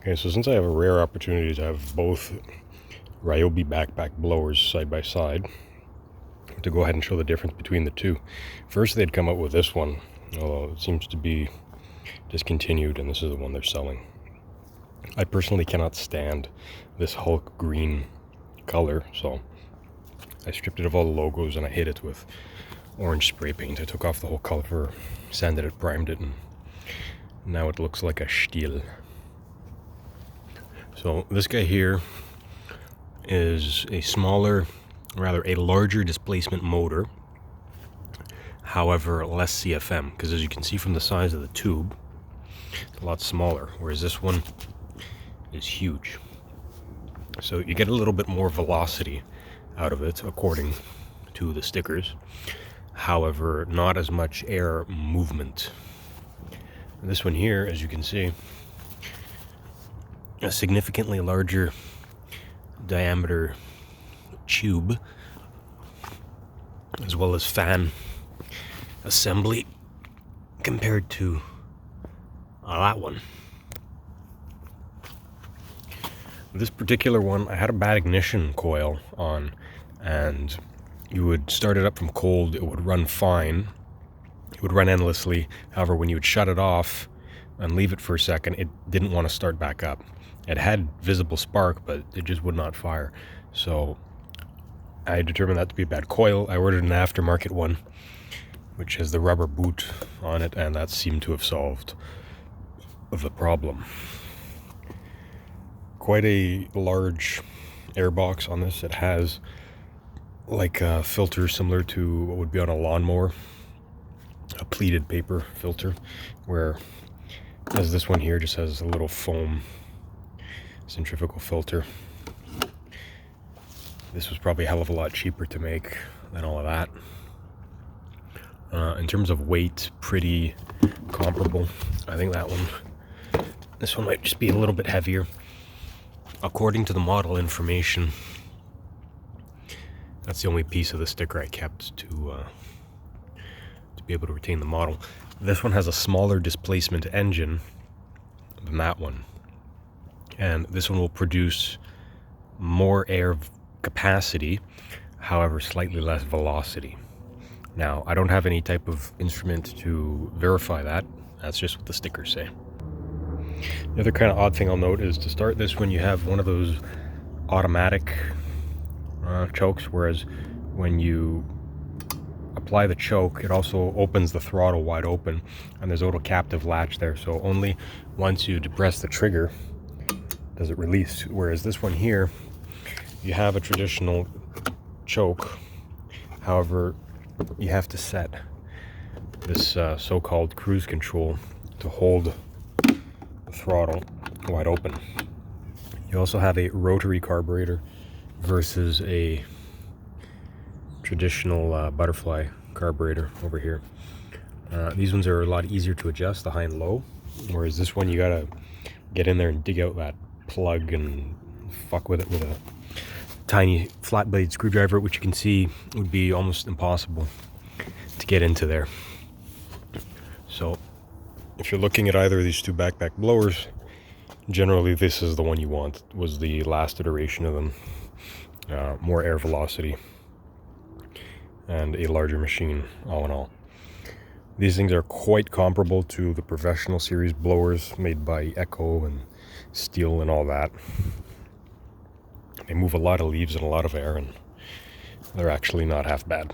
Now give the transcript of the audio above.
Okay, so since I have a rare opportunity to have both Ryobi backpack blowers side by side, to go ahead and show the difference between the two. First, they'd come out with this one, although it seems to be discontinued, and this is the one they're selling. I personally cannot stand this Hulk green color, so I stripped it of all the logos and I hit it with orange spray paint. I took off the whole cover, sanded it, primed it, and now it looks like a steel. So this guy here is a larger displacement motor, however less CFM, because as you can see from the size of the tube, it's a lot smaller, whereas this one is huge. So you get a little bit more velocity out of it according to the stickers, however not as much air movement. And this one here, as you can see, a significantly larger diameter tube, as well as fan assembly compared to that one. This particular one, I had a bad ignition coil on, and you would start it up from cold, it would run fine, it would run endlessly. However, when you would shut it off and leave it for a second, it didn't want to start back up. It had visible spark, but it just would not fire. So I determined that to be a bad coil. I ordered an aftermarket one, which has the rubber boot on it, and that seemed to have solved the problem. Quite a large airbox on this. It has like a filter similar to what would be on a lawnmower, a pleated paper filter, where as this one here just has a little foam centrifugal filter. This was probably a hell of a lot cheaper to make than all of that. In terms of weight, pretty comparable. I think this one might just be a little bit heavier. According to the model information, that's the only piece of the sticker I kept to be able to retain the model. This one has a smaller displacement engine than that one, and this one will produce more air capacity, however slightly less velocity. Now, I don't have any type of instrument to verify that. That's just what the stickers say. The other kind of odd thing I'll note is to start this when you have one of those automatic chokes, whereas when you apply the choke, it also opens the throttle wide open, and there's a little captive latch there, so only once you depress the trigger does it release. Whereas this one here, you have a traditional choke, however you have to set this so-called cruise control to hold the throttle wide open. You also have a rotary carburetor versus a traditional butterfly carburetor over here. These ones are a lot easier to adjust, the high and low, whereas this one you gotta get in there and dig out that plug and fuck with it with a tiny flat blade screwdriver, which you can see would be almost impossible to get into there. So if you're looking at either of these two backpack blowers, generally this is the one you want. It was the last iteration of them. More air velocity and a larger machine, all in all. These things are quite comparable to the professional series blowers made by Echo and Steel and all that. They move a lot of leaves and a lot of air, and they're actually not half bad.